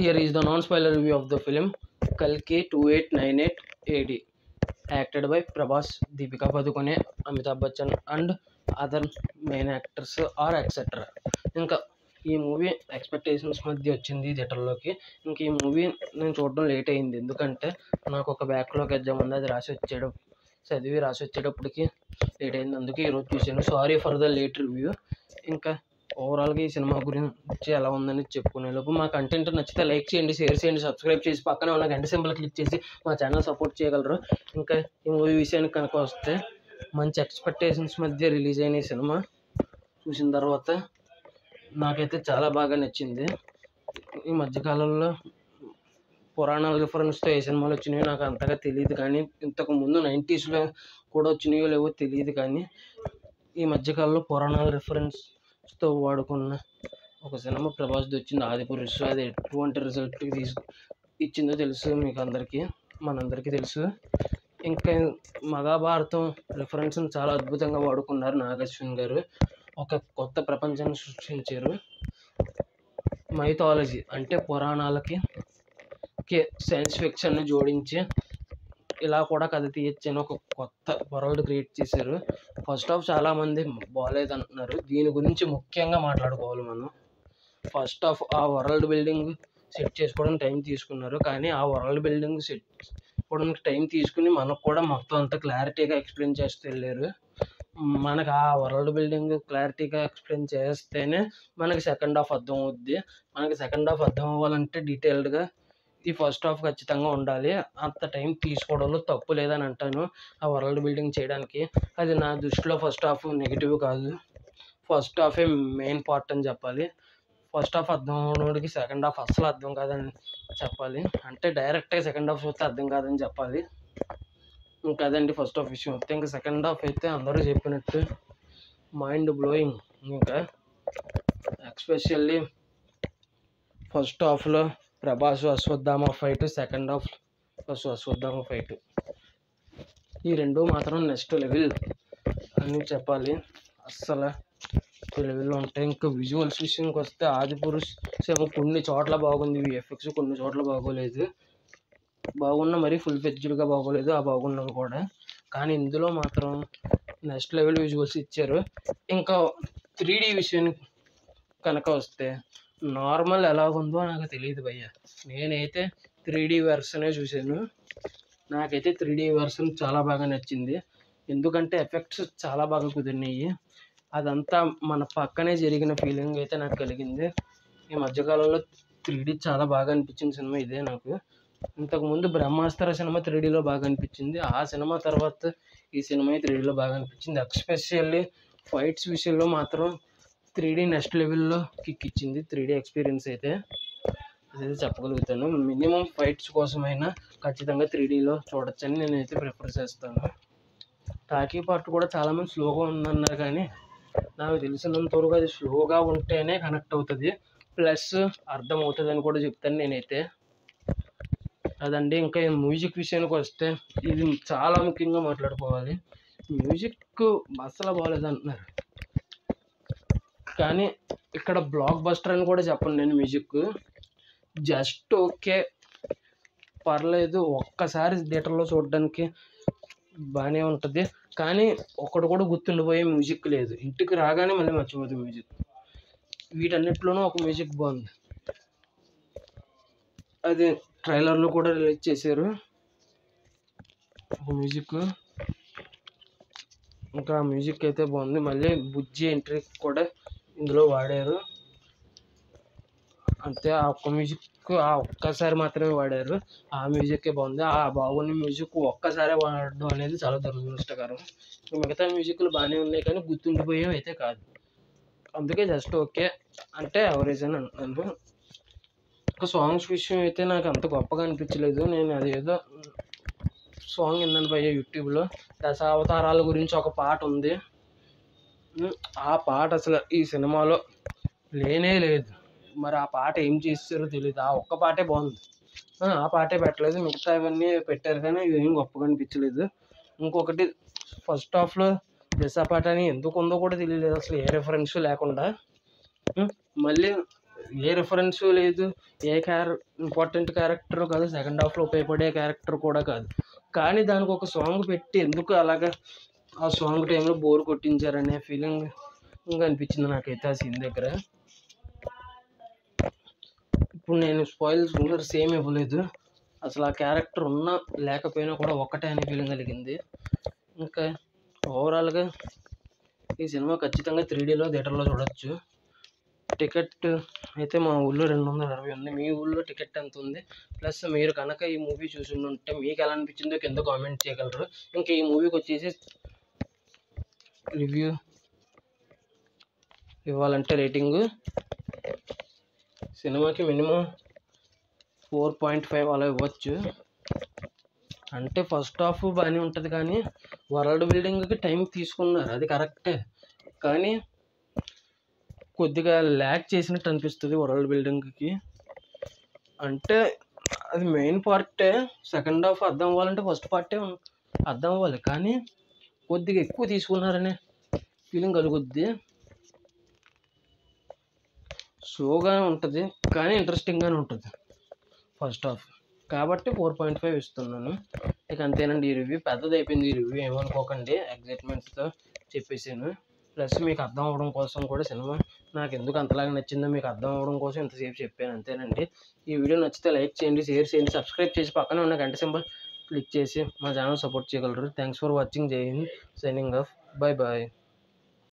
Here is the non-spoiler review of the film Kalki 2898 AD, acted by Prabhas, Deepika Padukone, Amitabh Bachchan and other main actors or etc. ఇంకా ఈ movie expectations మధ్య వచ్చింది థియేటర్లోకి. ఇంక ఈ movie నేను చూడడం లేట్ అయింది, ఎందుకంటే నాకు ఒక బ్యాక్లాగ్ ఎగ్జామ్ ఉంది, అది చదివి రాసి వచ్చేటప్పటికి లేట్ అయింది. అందుకే ఈరోజు చూశాను. Sorry for the late review. ఇంకా ఓవరాల్గా ఈ సినిమా గురించి ఎలా ఉందని చెప్పుకునేలోపు మా కంటెంట్ నచ్చితే లైక్ చేయండి, షేర్ చేయండి, సబ్స్క్రైబ్ చేసి పక్కనే ఉన్న గంట సింబల్ క్లిక్ చేసి మా ఛానల్ సపోర్ట్ చేయగలరు. ఇంకా ఈ మూవీ విషయానికి కనుక వస్తే, మంచి ఎక్స్పెక్టేషన్స్ మధ్య రిలీజ్ అయిన ఈ సినిమా చూసిన తర్వాత నాకైతే చాలా బాగా నచ్చింది. ఈ మధ్యకాలంలో పురాణాల రిఫరెన్స్తో ఏ సినిమాలు వచ్చినాయో నాకు అంతగా తెలియదు, కానీ ఇంతకు ముందు 90sలో కూడా వచ్చినాయో లేవో తెలియదు. కానీ ఈ మధ్యకాలంలో పురాణాల రిఫరెన్స్తో వాడుకున్న ఒక సినిమా ప్రభాస్ది వచ్చింది, ఆదిపురుష్. అది ఎటువంటి రిజల్ట్ ఇచ్చిందో తెలుసు మీకు అందరికీ, మనందరికీ తెలుసు. ఇంకా మహాభారతం రిఫరెన్స్ని చాలా అద్భుతంగా వాడుకున్నారు నాగశ్విన్ గారు. ఒక కొత్త ప్రపంచాన్ని సృష్టించారు. మైథాలజీ అంటే పురాణాలకి సైన్స్ ఫిక్షన్ని జోడించి ఇలా కూడా కథ తీయచ్చని ఒక కొత్త వరల్డ్ క్రియేట్ చేశారు. ఫస్ట్ హాఫ్ చాలామంది బాగాలేదు అంటున్నారు, దీని గురించి ముఖ్యంగా మాట్లాడుకోవాలి మనం. ఫస్ట్ హాఫ్ ఆ వరల్డ్ బిల్డింగ్ సెట్ చేసుకోవడానికి టైం తీసుకున్నారు, కానీ ఆ వరల్డ్ బిల్డింగ్ సెట్ చేసుకోవడానికి టైం తీసుకుని మనకు కూడా మొత్తం అంతా క్లారిటీగా ఎక్స్ప్లెయిన్ చేస్తూ వెళ్ళారు. మనకు ఆ వరల్డ్ బిల్డింగ్ క్లారిటీగా ఎక్స్ప్లెయిన్ చేస్తేనే మనకి సెకండ్ హాఫ్ అర్థం అవుద్ది. మనకి సెకండ్ హాఫ్ అర్థం అవ్వాలంటే డీటెయిల్డ్గా ఈ ఫస్ట్ హాఫ్ ఖచ్చితంగా ఉండాలి. అంత టైం తీసుకోవడంలో తప్పు లేదని అంటాను ఆ వరల్డ్ బిల్డింగ్ చేయడానికి. అది నా దృష్టిలో ఫస్ట్ హాఫ్ నెగిటివ్ కాదు, ఫస్ట్ హాఫే మెయిన్ పార్ట్ అని చెప్పాలి. ఫస్ట్ హాఫ్ అర్థం అవడానికి సెకండ్ హాఫ్ అస్సలు అర్థం కాదని చెప్పాలి, అంటే డైరెక్ట్గా సెకండ్ హాఫ్ చూస్తే అర్థం కాదని చెప్పాలి. ఇంకా అదండి ఫస్ట్ హాఫ్ విషయం. ఇంకా సెకండ్ హాఫ్ అయితే అందరూ చెప్పినట్టు మైండ్ బ్లోయింగ్. ఇంకా ఎక్స్పెషల్లీ ఫస్ట్ హాఫ్లో Prabhas Ashwatthama fight, second half Ashwatthama fight, ఈ రెండు మాత్రం నెక్స్ట్ లెవెల్ అని చెప్పాలి. అస్సలు లెవెల్లో ఉంటాయి. ఇంకా విజువల్స్ విషయానికి వస్తే ఆదిపురుష్ ఏమో కొన్ని చోట్ల బాగుంది విఎఫ్ఎక్స్, కొన్ని చోట్ల బాగోలేదు. బాగున్నా మరీ ఫుల్ ఫ్లెడ్జ్డ్గా బాగోలేదు, ఆ బాగున్నాను కూడా. కానీ ఇందులో మాత్రం నెక్స్ట్ లెవెల్ విజువల్స్ ఇచ్చారు. ఇంకా 3D విషయానికి కనుక వస్తే, నార్మల్ ఎలాగుందో నాకు తెలియదు భయ్య. నేనైతే 3D వెర్షనే చూశాను, నాకైతే 3D వెర్షన్ చాలా బాగా నచ్చింది. ఎందుకంటే ఎఫెక్ట్స్ చాలా బాగా కుదిరినాయి. అదంతా మన పక్కనే జరిగిన ఫీలింగ్ అయితే నాకు కలిగింది. ఈ మధ్యకాలంలో 3D చాలా బాగా అనిపించిన సినిమా ఇదే నాకు. ఇంతకుముందు బ్రహ్మాస్త్ర సినిమా 3Dలో బాగా అనిపించింది, ఆ సినిమా తర్వాత ఈ సినిమా 3Dలో బాగా అనిపించింది. ఎక్స్పెషల్లీ ఫైట్స్ విషయంలో మాత్రం 3D నెక్స్ట్ లెవెల్లో కిక్ ఇచ్చింది. 3D ఎక్స్పీరియన్స్ అయితే అదైతే చెప్పగలుగుతాను. మినిమం ఫైట్స్ కోసమైనా ఖచ్చితంగా 3Dలో చూడొచ్చని నేనైతే ప్రిఫర్ చేస్తాను. టాకీ పార్ట్ కూడా చాలామంది స్లోగా ఉందన్నారు, కానీ నాకు తెలిసినంత వరకు అది స్లోగా ఉంటేనే కనెక్ట్ అవుతుంది, ప్లస్ అర్థం అవుతుంది అని కూడా చెప్తాను నేనైతే. అదండి. ఇంకా మ్యూజిక్ విషయానికి వస్తే, ఇది చాలా ముఖ్యంగా మాట్లాడుకోవాలి. మ్యూజిక్ అసలు బాగాలేదు అంటున్నారు, కానీ ఇక్కడ బ్లాక్ బస్టర్ అని కూడా చెప్పను నేను. మ్యూజిక్ జస్ట్ ఓకే, పర్లేదు, ఒక్కసారి థియేటర్లో చూడడానికి బాగానే ఉంటుంది. కానీ ఒకటి కూడా గుర్తుండిపోయే మ్యూజిక్ లేదు, ఇంటికి రాగానే మళ్ళీ మర్చిపోతుంది మ్యూజిక్. వీటన్నిటిలోనూ ఒక మ్యూజిక్ బాగుంది, అది ట్రైలర్లో కూడా రిలీజ్ చేశారు ఒక మ్యూజిక్. ఇంకా మ్యూజిక్ అయితే బాగుంది. మళ్ళీ బుజ్జి ఎంట్రీ కూడా ఇందులో వాడారు, అంతే. ఆ ఒక్క మ్యూజిక్ ఆ ఒక్కసారి మాత్రమే వాడారు, ఆ మ్యూజిక్కే బాగుంది. ఆ బాగున్న మ్యూజిక్ ఒక్కసారే వాడడం అనేది చాలా దురదృష్టకరం. మిగతా మ్యూజిక్లు బాగానే ఉన్నాయి, కానీ గుర్తుండిపోయేవి అయితే కాదు. అందుకే జస్ట్ ఓకే అంటే యావరేజ్ అని అంటున్నాను. ఒక సాంగ్స్ విషయం అయితే నాకు అంత గొప్పగా అనిపించలేదు. నేను అదేదో సాంగ్ విన్నాను భయ్య యూట్యూబ్లో, దశావతారాల గురించి ఒక పాట ఉంది. ఆ పాట అసలు ఈ సినిమాలో లేనే లేదు. మరి ఆ పాట ఏం చేస్తారో తెలియదు, ఆ ఒక్క పాటే బాగుంది, ఆ పాటే పెట్టలేదు. మిగతా ఇవన్నీ పెట్టారు, కానీ ఏం గొప్పగా అనిపించలేదు. ఇంకొకటి ఫస్ట్ హాఫ్లో దిశా పాట అని ఎందుకు ఉందో కూడా తెలియలేదు అసలు, ఏ రెఫరెన్స్ లేకుండా. మళ్ళీ ఏ రిఫరెన్స్ లేదు, ఏ ఇంపార్టెంట్ క్యారెక్టర్ కాదు, సెకండ్ హాఫ్లో ఉపయోగపడే క్యారెక్టర్ కూడా కాదు. కానీ దానికి ఒక సాంగ్ పెట్టి ఎందుకు అలాగా ఆ సాంగ్ టైంలో బోర్ కొట్టించారనే ఫీలింగ్ ఇంకా అనిపించింది నాకైతే ఆ సీన్ దగ్గర. ఇప్పుడు నేను స్పాయిల్స్ సేమ్ ఇవ్వలేదు, అసలు ఆ క్యారెక్టర్ ఉన్నా లేకపోయినా కూడా ఒక్కటే అనే ఫీలింగ్ కలిగింది. ఇంకా ఓవరాల్గా ఈ సినిమా ఖచ్చితంగా 3Dలో థియేటర్లో చూడొచ్చు. టికెట్ అయితే మా ఊళ్ళో 260 ఉంది. మీ ఊళ్ళో టికెట్ ఎంత ఉంది? ప్లస్ మీరు కనుక ఈ మూవీ చూసి ఉంటే మీకు ఎలా అనిపించిందో కింద కామెంట్ చేయగలరు. ఇంకా ఈ మూవీకి వచ్చేసి రివ్యూ ఇవ్వాలంటే రేటింగు సినిమాకి మినిమం 4.5 అలా ఇవ్వచ్చు. అంటే ఫస్ట్ హాఫ్ బాగానే ఉంటుంది, కానీ వరల్డ్ బిల్డింగ్కి టైం తీసుకున్నారు, అది కరెక్టే. కానీ కొద్దిగా ల్యాక్ చేసినట్టు అనిపిస్తుంది వరల్డ్ బిల్డింగ్కి. అంటే అది మెయిన్ పార్టే, సెకండ్ హాఫ్ అర్థం అవ్వాలంటే ఫస్ట్ పార్టే అర్థం అవ్వాలి, కానీ కొద్దిగా ఎక్కువ తీసుకున్నారనే ఫీలింగ్ కలుగుద్ది. స్లోగానే ఉంటుంది కానీ ఇంట్రెస్టింగ్గానే ఉంటుంది ఫస్ట్ హాఫ్, కాబట్టి 4.5 ఇస్తున్నాను. ఇక అంతేనండి, ఈ రివ్యూ పెద్దది అయిపోయింది. ఈ రివ్యూ ఏమనుకోకండి, ఎగ్జైట్మెంట్తో చెప్పేసాను. ప్లస్ మీకు అర్థం అవ్వడం కోసం కూడా సినిమా నాకు ఎందుకు అంతలాగా నచ్చిందో మీకు అర్థం అవ్వడం కోసం ఇంతసేపు చెప్పాను, అంతేనండి. ఈ వీడియో నచ్చితే లైక్ చేయండి, షేర్ చేయండి, సబ్స్క్రైబ్ చేసి పక్కనే ఉన్న గంట సింబల్ క్లిక్ చేసి మా ఛానల్ సపోర్ట్ చేయగలరు. Thanks for watching. Jai Hind. Signing off. Bye bye.